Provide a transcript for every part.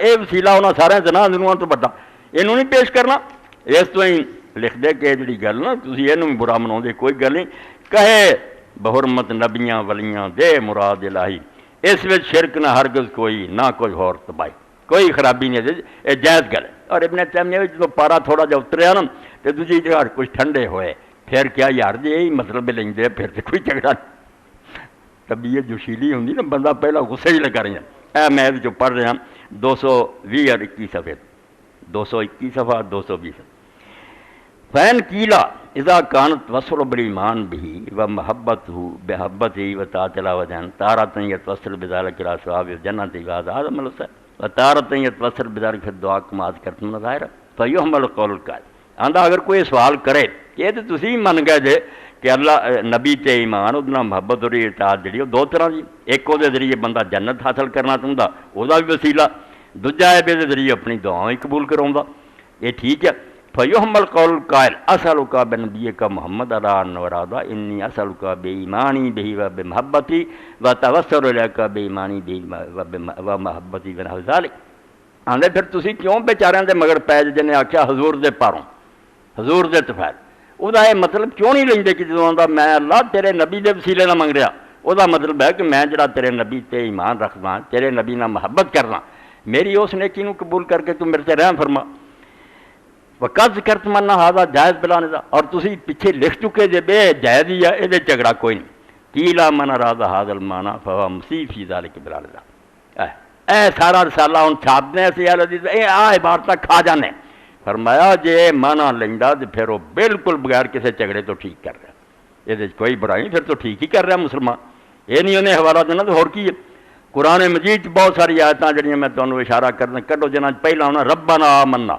یہ وسیلا انہوں سارے زنا دنوں تو بڑا یہ نہیں پیش کرنا. اس تو ہی لکھ دے کہ جی گل نا تھی یہ بھی برا منا کوئی گل نہیں. کہے بحرمت نبیاں ولیاں دے مراد الہی اس میں شرک نہ ہرگز کوئی نہ کوئی ہور تباہی کوئی خرابی نہیں. یہ جائز گل ہے. اور ابن تیمیہ جو پارا تھوڑا جا اتریا نا تو دوسری جگہ کچھ ٹھنڈے ہوئے پھر کیا یار جی یہی مطلب لیں پھر تو کوئی جھگڑا نہیں. طبیعت جوشیلی ہوں نا بندہ پہلا غصے ہی لگا رہے ہیں. میں جو پڑھ رہا 220 اور 21 صفحے 221 صفحہ 220 فین کیلا اذا کانت وصل بالایمان بھی و محبت ہو بحبت ہی و تعطلا وجہن تارت یتوصل بذالک الى ثواب الجنت و هذا عمل و تارت یتوصل بذالک فی الدعاء کما ذکرت من ظاہر فیحمل قول القائل. آندا اگر کوئی سوال کرے کہ یہ تو تسی من گئے جے کہ اللہ نبی تے ایمان ادنا محبت اور اطاعت جڑی دو طرح دی. ایک وہ ذریعے بندہ جنت حاصل کرنا چاہتا وہ بھی وسیلہ دوجا ہے بے ذریعے اپنی دعائیں قبول کراؤں. یہ ٹھیک ہے. فیحمل قول القائل اسألک بنبیک محمد علی انورادہ انی اسألک بایمانی بہ و بمحبتی و توسل الیک بایمانی بہ و محبتی ونحو ذالک. آندے پھر تسی کیوں بیچاریاں دے مگر پے جنہیں آکھیا حضور دے پاروں حضور دے تفیل وہ یہ مطلب کیوں نہیں لیں کہ جدوں آندا میں اللہ تیرے نبی دے وسیلے نہ منگ رہا وہ مطلب ہے کہ میں جڑا تیرے نبی تے ایمان رکھدا تیرے نبی نہ محبت کرنا میری اس نیکی نو قبول کر کے تو میرے تے رحم فرما. وقت ذکرت منا ہاذا جائز بلا نزاع اور تسی پیچھے لکھ چکے جے بے جائز ہی ہے یہ جھگڑا کوئی نہیں. کیلا من اراد هذا المعنى فهو مصیب فی ذلک بلا نزاع. اے سارا رسالہ ہن چھاپ دے اسی حدیث اے عبارت کھا جانے. فرمایا جے مانا لیندا تے پھر وہ بالکل بغیر کسی جھگڑے تو ٹھیک کر رہا یہ کوئی برائی پھر تو ٹھیک ہی کر رہا مسلمان. یہ نہیں انہیں حوالہ دینا تو اور کی ہے. قرآن مجید بہت ساری آیتاں جڑیاں میں تمہیں اشارہ کرنا کڈو جنہاں پہلا ہونا ربنا آمنا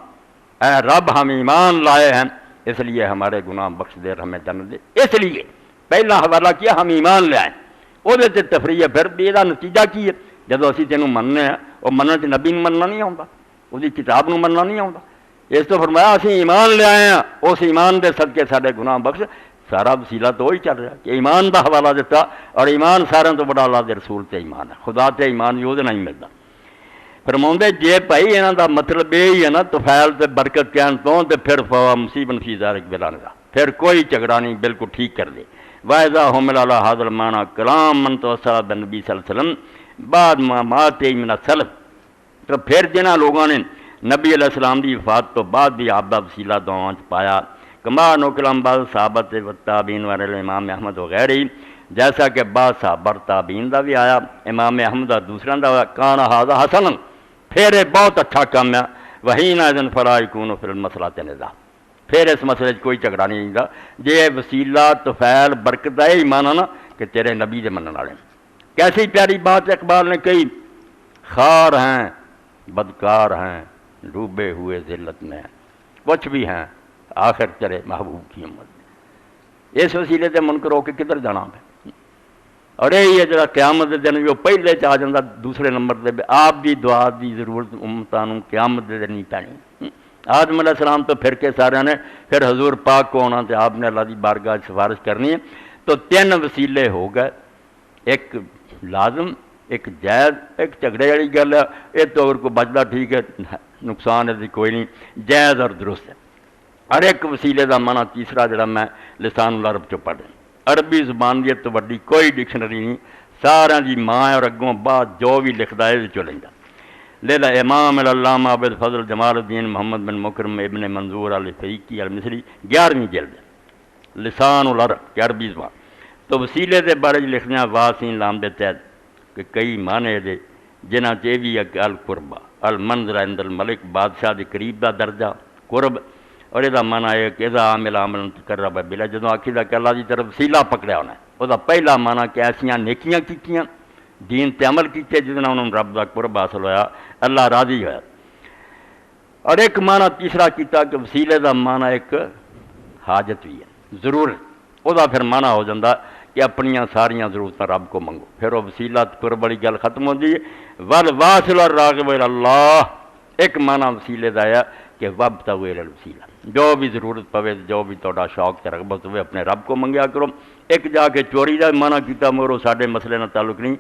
اے رب ہم ایمان لائے ہیں اس لیے ہمارے گناہ بخش دے ہمیں جنت دے. اس لیے پہلا حوالہ کیا ہم ایمان لے آئیں وہ تفریح پھر بھی یہ نتیجہ کی ہے جدو اسی تینوں مننے ہیں وہ منن تے نبی نوں مننا نہیں آتا وہ کتاب نوں مننا نہیں آتا. اس تو فرمایا اسی ایمان لے آئے ہیں اس ایمان دے صدقے سارے گناہ بخش. سارا وسیلہ تو وہی چل رہا کہ ایمان دا حوالہ دیتا اور ایمان سارے تو بڑا اللہ دے رسول تے ایمان ہے خدا تے ایمان بھی وہ نہیں ملتا. فرماؤندے جے بھائی انہاں دا مطلب یہ ہے نا توفیل تے برکت کہن تو تے پھر فوا مصیبن فی ذالک بلا نزاع پھر کوئی جھگڑا نہیں بالکل ٹھیک کر دے. واذا حمل علی ھذا المعنى کلام من توسل بالنبی صلی اللہ علیہ وسلم بعد ما مات من السلف تو پھر جنہاں لوگوں نے نبی علیہ السلام دی وفات تو بعد بھی آپ دا وسیلہ دعاں پایا کما نقلم بعض صحابت و تابعین والے امام احمد وغیرہ جیسا کہ بعض صحابہ تابعین دا بھی آیا امام احمد دا دوسرا دا کان ھذا حسنا پھر بہت اچھا کام ہے وہی نہ فلا یکون فی المسئلہ نزاع پھر اس مسئلے کوئی جھگڑا نہیں ہوتا جے وسیلہ طفیل برکت ہے ہی مانا نا کہ تیرے نبی دے منن والے. کیسی پیاری بات اقبال نے کہی خار ہیں بدکار ہیں ڈوبے ہوئے ذلت میں کچھ بھی ہیں آخر تیرے محبوب کی امت. اس وسیلے سے منکر ہو کے کدھر جانا ہے اور یہ جڑا قیامت دے دن جو پہلے چ آ جاتا دوسرے نمبر دے آپ دی دعا دی ضرورت امتاں نوں قیامت دے دن نہیں پینی. آدم علیہ السلام تو پھر کے سارے نے پھر حضور پاک کو ہونا تو آپ نے اللہ دی بارگاہ سفارش کرنی ہے تو 3 وسیلے ہو گئے ایک لازم ایک جائز ایک جھگڑے والی گل ہے یہ تو اگر کوئی بچتا ٹھیک ہے نقصان ہے کوئی نہیں جائز اور درست ہے. ہر ایک وسیلے کا معنی تیسرا جڑا میں لسان العرب چ پڑھ عربی زبان دی تو وڈی کوئی ڈکشنری نہیں سارا دی ماں اور اگوں بعد جو بھی لکھتا ہے یہ لینا. لیلا امام العلامہ عبد فضل جمال الدین محمد بن مکرم ابن منظور الفریقی المصری 11ویں جلد لسان العرب کہ عربی زبان تو وسیلے دے بارے لکھنا واسین لام دے تحت کہ کئی معنی دے جنہ چ بھی القربہ المنظر عند الملک بادشاہ دے قریب دا درجہ قرب اور یہ معنی ہے کہ اذا عامل عمل تقرب بلا جدوں آکھی دا کہ اللہ دی طرف وسیلہ پکڑیا ہونا ہے وہ پہلا معنی کہ ایسیاں نیکیاں کیتیاں دین تے عمل کیتے جس نال انہوں رب دا قرب حاصل ہویا اللہ راضی ہویا. اور ایک معنی تیسرا کیتا کہ وسیلے دا معنی ایک حاجت بھی ہے ضرورت وہ پھر معنی ہو جاتا کہ اپنیاں ساریاں ضرورتاں رب کو منگو پھر وہ وسیلہ قرب والی گل ختم ہوتی ہے. والواصل الراغب الی اللہ ایک معنی وسیلے دا ہے کہ وابتغوا الی الوسیلہ جو بھی ضرورت پوے جو بھی تہاڈا شوق تے رغبت ہوئے اپنے رب کو منگیا کرو. ایک جا کے چوری دا معنی کیتا مورو ساڈے مسئلے نال تعلق نہیں